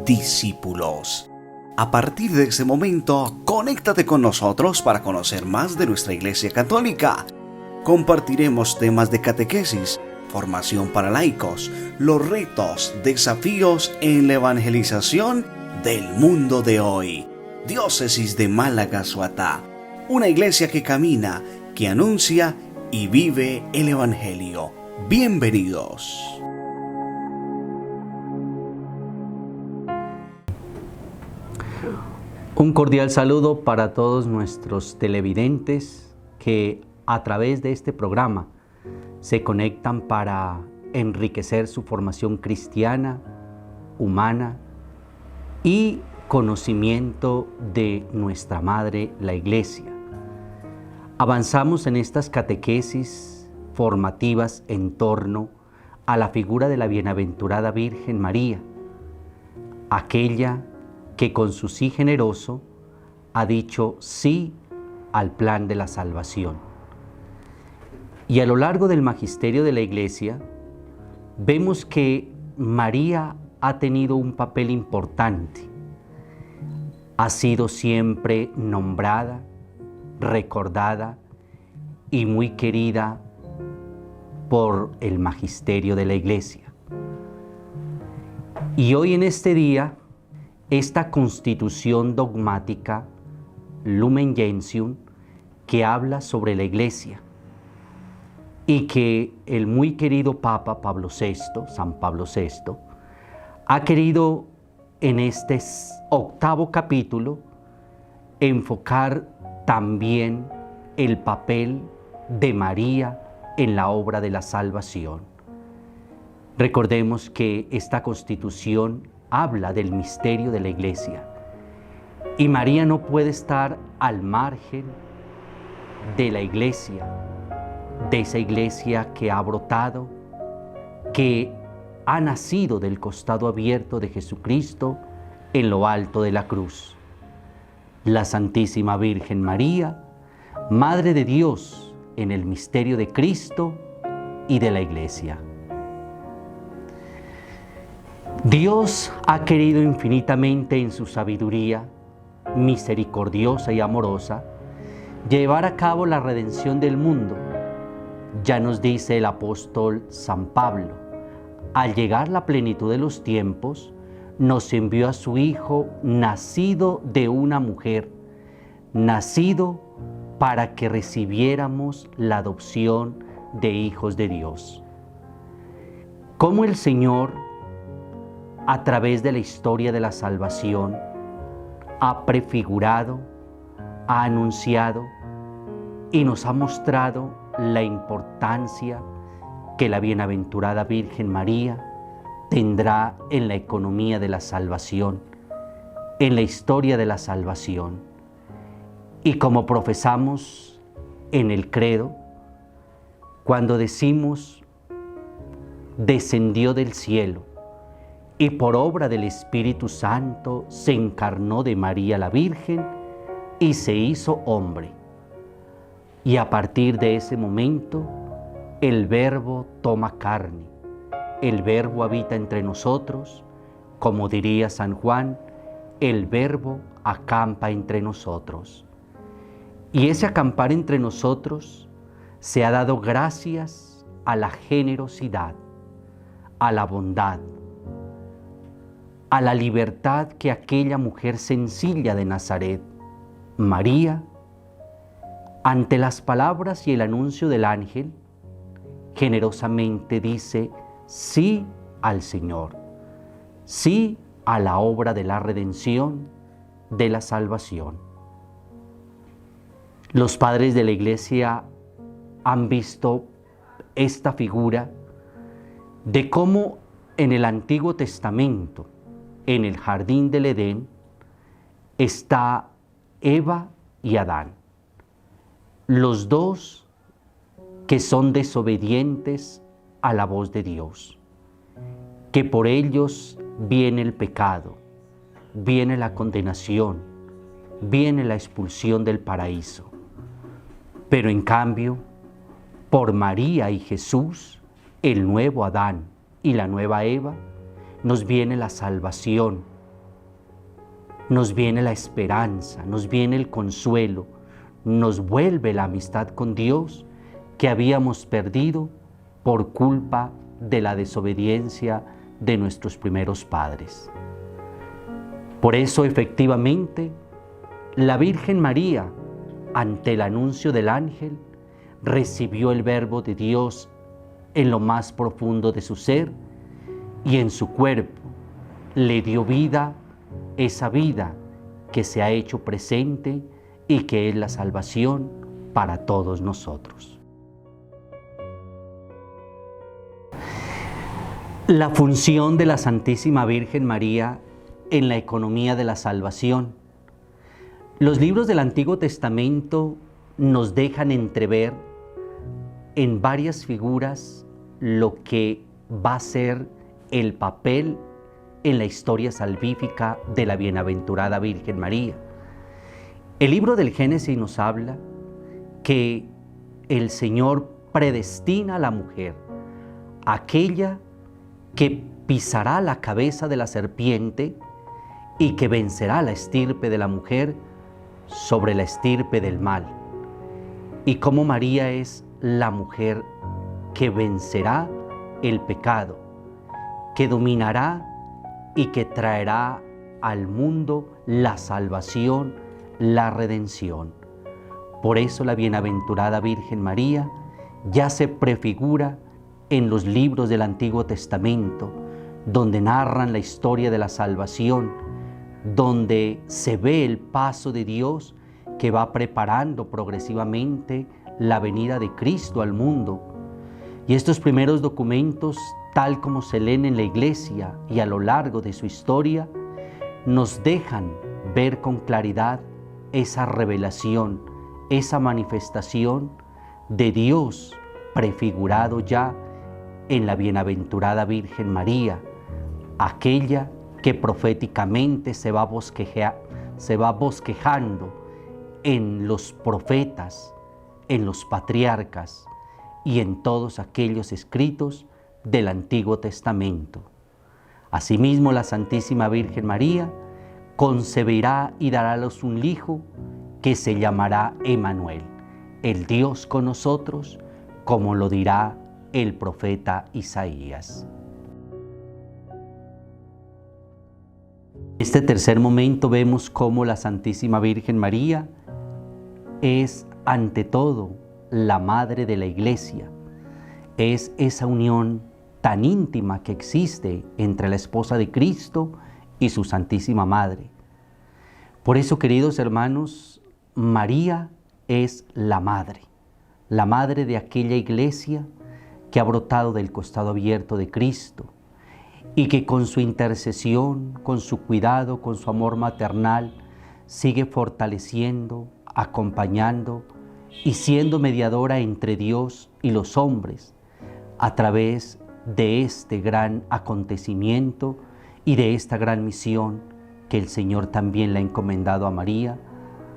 discípulos. A partir de ese momento, conéctate con nosotros para conocer más de nuestra Iglesia Católica. Compartiremos temas de catequesis, formación para laicos, los retos, desafíos en la evangelización del mundo de hoy. Diócesis de Málaga-Suatá, una iglesia que camina, que anuncia y vive el Evangelio. Bienvenidos. Un cordial saludo para todos nuestros televidentes que a través de este programa se conectan para enriquecer su formación cristiana, humana y conocimiento de nuestra Madre, la Iglesia. Avanzamos en estas catequesis formativas en torno a la figura de la bienaventurada Virgen María, aquella que con su sí generoso ha dicho sí al plan de la salvación. Y a lo largo del magisterio de la Iglesia vemos que María ha tenido un papel importante. Ha sido siempre nombrada, recordada y muy querida por el magisterio de la Iglesia. Y hoy en este día, esta constitución dogmática, Lumen Gentium, que habla sobre la Iglesia y que el muy querido Papa Pablo VI, San Pablo VI, ha querido en este 8º capítulo enfocar también el papel de María en la obra de la salvación. Recordemos que esta constitución habla del misterio de la Iglesia y María no puede estar al margen de la Iglesia, de esa Iglesia que ha brotado, que ha nacido del costado abierto de Jesucristo en lo alto de la cruz. La Santísima Virgen María, Madre de Dios en el misterio de Cristo y de la Iglesia. Dios ha querido infinitamente en su sabiduría, misericordiosa y amorosa, llevar a cabo la redención del mundo. Ya nos dice el apóstol San Pablo, al llegar la plenitud de los tiempos, nos envió a su Hijo nacido de una mujer, nacido para que recibiéramos la adopción de hijos de Dios. Como el Señor, a través de la historia de la salvación, ha prefigurado, ha anunciado y nos ha mostrado la importancia que la bienaventurada Virgen María tendrá en la economía de la salvación, en la historia de la salvación. Y como profesamos en el credo, cuando decimos descendió del cielo y por obra del Espíritu Santo se encarnó de María la Virgen y se hizo hombre. Y a partir de ese momento, el Verbo toma carne, el Verbo habita entre nosotros, como diría San Juan, el Verbo acampa entre nosotros. Y ese acampar entre nosotros se ha dado gracias a la generosidad, a la bondad, a la libertad que aquella mujer sencilla de Nazaret, María, ante las palabras y el anuncio del ángel, generosamente dice sí al Señor, sí a la obra de la redención, de la salvación. Los padres de la Iglesia han visto esta figura de cómo en el Antiguo Testamento, en el jardín del Edén, está Eva y Adán, los dos que son desobedientes a la voz de Dios, que por ellos viene el pecado, viene la condenación, viene la expulsión del paraíso. Pero en cambio, por María y Jesús, el nuevo Adán y la nueva Eva, nos viene la salvación, nos viene la esperanza, nos viene el consuelo, nos vuelve la amistad con Dios que habíamos perdido por culpa de la desobediencia de nuestros primeros padres. Por eso, efectivamente, la Virgen María, ante el anuncio del ángel, recibió el Verbo de Dios en lo más profundo de su ser y en su cuerpo le dio vida, esa vida que se ha hecho presente y que es la salvación para todos nosotros. La función de la Santísima Virgen María en la economía de la salvación. Los libros del Antiguo Testamento nos dejan entrever en varias figuras lo que va a ser el papel en la historia salvífica de la bienaventurada Virgen María. El libro del Génesis nos habla que el Señor predestina a la mujer, aquella que pisará la cabeza de la serpiente y que vencerá la estirpe de la mujer sobre la estirpe del mal. Y como María es la mujer que vencerá el pecado, que dominará y que traerá al mundo la salvación, la redención. Por eso la bienaventurada Virgen María ya se prefigura en los libros del Antiguo Testamento, donde narran la historia de la salvación, donde se ve el paso de Dios que va preparando progresivamente la venida de Cristo al mundo. Y estos primeros documentos, tal como se leen en la Iglesia y a lo largo de su historia, nos dejan ver con claridad esa revelación, esa manifestación de Dios prefigurado ya en la bienaventurada Virgen María, aquella que proféticamente se va bosquejando en los profetas, en los patriarcas y en todos aquellos escritos del Antiguo Testamento. Asimismo, la Santísima Virgen María concebirá y dará a luz un hijo que se llamará Emmanuel, el Dios con nosotros, como lo dirá el profeta Isaías. En este tercer momento vemos cómo la Santísima Virgen María es ante todo la madre de la Iglesia. Es esa unión tan íntima que existe entre la esposa de Cristo y su Santísima Madre. Por eso, queridos hermanos, María es la madre de aquella Iglesia que ha brotado del costado abierto de Cristo y que con su intercesión, con su cuidado, con su amor maternal, sigue fortaleciendo, acompañando y siendo mediadora entre Dios y los hombres a través de este gran acontecimiento y de esta gran misión que el Señor también le ha encomendado a María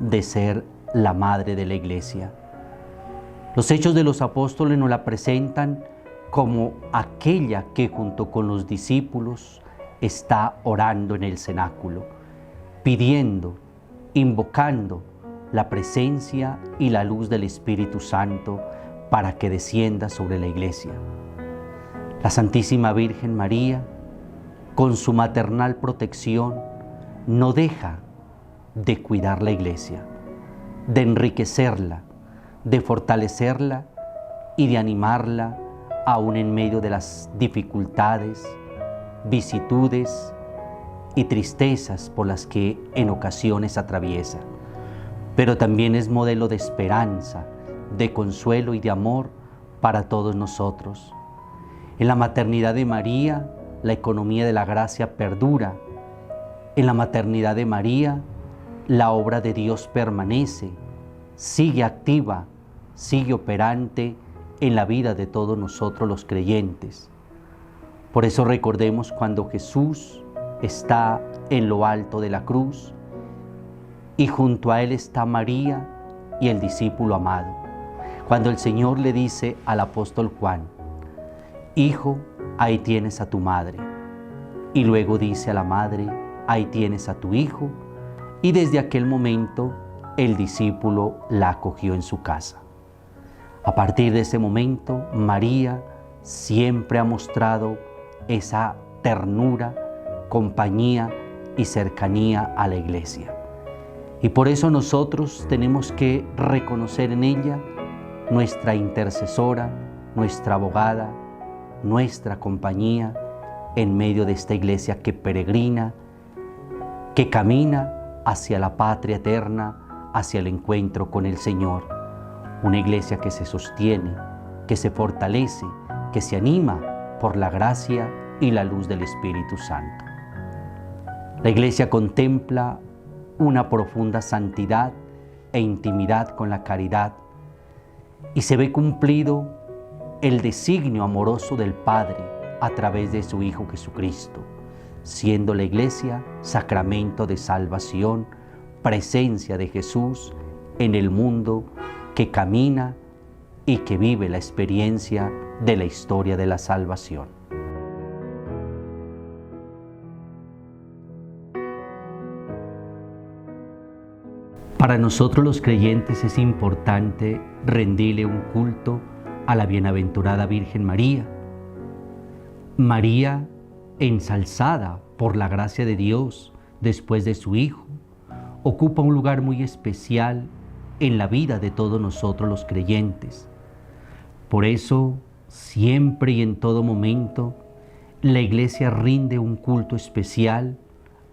de ser la madre de la Iglesia. Los Hechos de los Apóstoles nos la presentan como aquella que junto con los discípulos está orando en el cenáculo, pidiendo, invocando la presencia y la luz del Espíritu Santo para que descienda sobre la Iglesia. La Santísima Virgen María, con su maternal protección, no deja de cuidar la Iglesia, de enriquecerla, de fortalecerla y de animarla aún en medio de las dificultades, vicisitudes y tristezas por las que en ocasiones atraviesa. Pero también es modelo de esperanza, de consuelo y de amor para todos nosotros. En la maternidad de María, la economía de la gracia perdura. En la maternidad de María, la obra de Dios permanece, sigue activa, sigue operante en la vida de todos nosotros los creyentes. Por eso recordemos cuando Jesús está en lo alto de la cruz y junto a él está María y el discípulo amado. Cuando el Señor le dice al apóstol Juan: Hijo, ahí tienes a tu madre. Y luego dice a la madre: ahí tienes a tu hijo, y desde aquel momento el discípulo la acogió en su casa. A partir de ese momento, María siempre ha mostrado esa ternura, compañía y cercanía a la Iglesia. Y por eso nosotros tenemos que reconocer en ella nuestra intercesora, nuestra abogada, nuestra compañía en medio de esta Iglesia que peregrina, que camina hacia la patria eterna, hacia el encuentro con el Señor. Una Iglesia que se sostiene, que se fortalece, que se anima por la gracia y la luz del Espíritu Santo. La Iglesia contempla una profunda santidad e intimidad con la caridad y se ve cumplido el designio amoroso del Padre a través de su Hijo Jesucristo, siendo la Iglesia sacramento de salvación, presencia de Jesús en el mundo que camina y que vive la experiencia de la historia de la salvación. Para nosotros los creyentes es importante rendirle un culto a la bienaventurada Virgen María. María, ensalzada por la gracia de Dios después de su Hijo, ocupa un lugar muy especial en la vida de todos nosotros los creyentes. Por eso, siempre y en todo momento, la Iglesia rinde un culto especial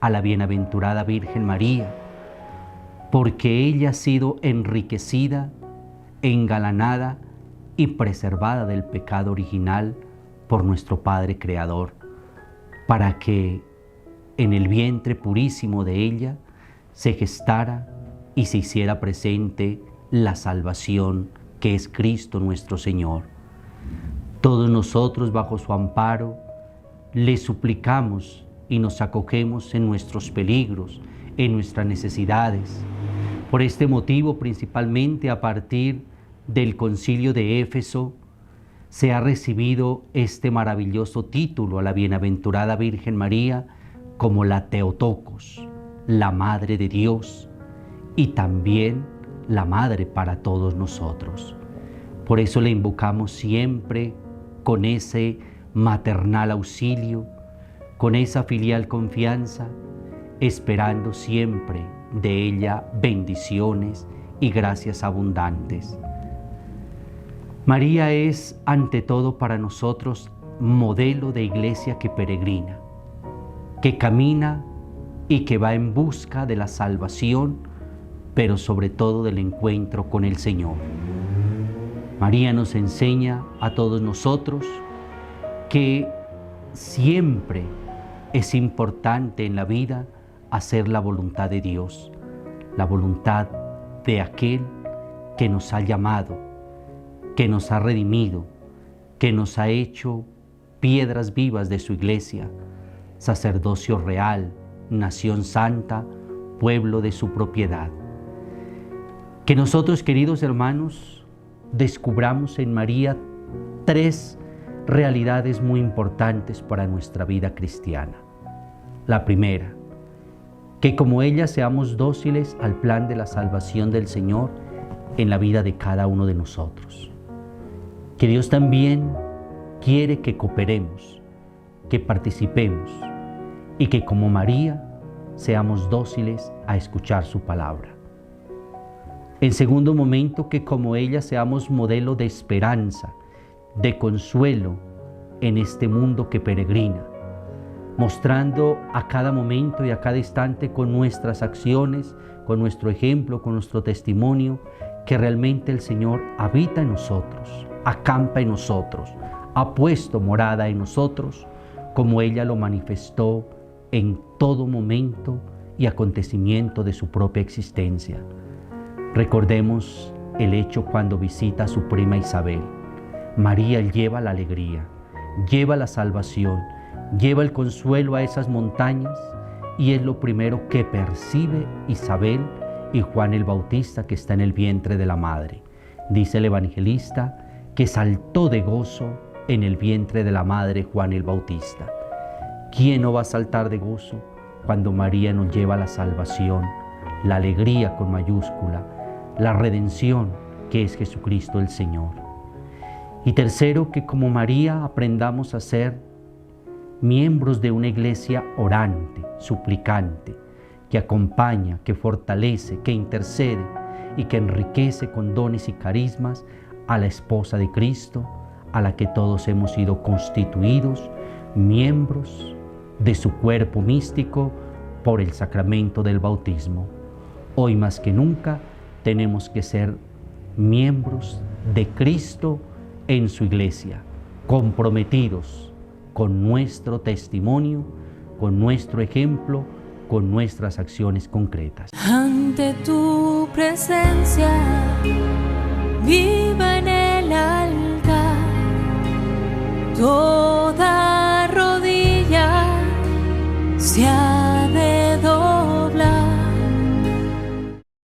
a la bienaventurada Virgen María, porque ella ha sido enriquecida, engalanada y preservada del pecado original por nuestro Padre Creador, para que en el vientre purísimo de ella se gestara y se hiciera presente la salvación que es Cristo nuestro Señor. Todos nosotros bajo su amparo le suplicamos y nos acogemos en nuestros peligros, en nuestras necesidades. Por este motivo, principalmente a partir del Concilio de Éfeso, se ha recibido este maravilloso título a la bienaventurada Virgen María como la Theotokos, la Madre de Dios y también la Madre para todos nosotros. Por eso le invocamos siempre con ese maternal auxilio, con esa filial confianza, esperando siempre de ella bendiciones y gracias abundantes. María es ante todo para nosotros modelo de iglesia que peregrina, que camina y que va en busca de la salvación, pero sobre todo del encuentro con el Señor. María nos enseña a todos nosotros que siempre es importante en la vida hacer la voluntad de Dios, la voluntad de aquel que nos ha llamado, que nos ha redimido, que nos ha hecho piedras vivas de su iglesia, sacerdocio real, nación santa, pueblo de su propiedad. Que nosotros, queridos hermanos, descubramos en María 3 realidades muy importantes para nuestra vida cristiana. La primera, que como ella seamos dóciles al plan de la salvación del Señor en la vida de cada uno de nosotros. Que Dios también quiere que cooperemos, que participemos y que como María seamos dóciles a escuchar su palabra. En segundo momento, que como ella seamos modelo de esperanza, de consuelo en este mundo que peregrina, mostrando a cada momento y a cada instante con nuestras acciones, con nuestro ejemplo, con nuestro testimonio, que realmente el Señor habita en nosotros, acampa en nosotros, ha puesto morada en nosotros, como ella lo manifestó en todo momento y acontecimiento de su propia existencia. Recordemos el hecho cuando visita a su prima Isabel. María lleva la alegría, lleva la salvación, lleva el consuelo a esas montañas y es lo primero que percibe Isabel y Juan el Bautista que está en el vientre de la madre. Dice el evangelista que saltó de gozo en el vientre de la madre Juan el Bautista. ¿Quién no va a saltar de gozo cuando María nos lleva la salvación la alegría con mayúscula, la redención que es Jesucristo el Señor. Y tercero, que como María aprendamos a ser miembros de una iglesia orante, suplicante, que acompaña, que fortalece, que intercede y que enriquece con dones y carismas a la esposa de Cristo, a la que todos hemos sido constituidos miembros de su cuerpo místico por el sacramento del bautismo. Hoy más que nunca tenemos que ser miembros de Cristo en su iglesia, comprometidos con nuestro testimonio, con nuestro ejemplo, con nuestras acciones concretas. Ante tu presencia, viva en el altar, toda rodilla se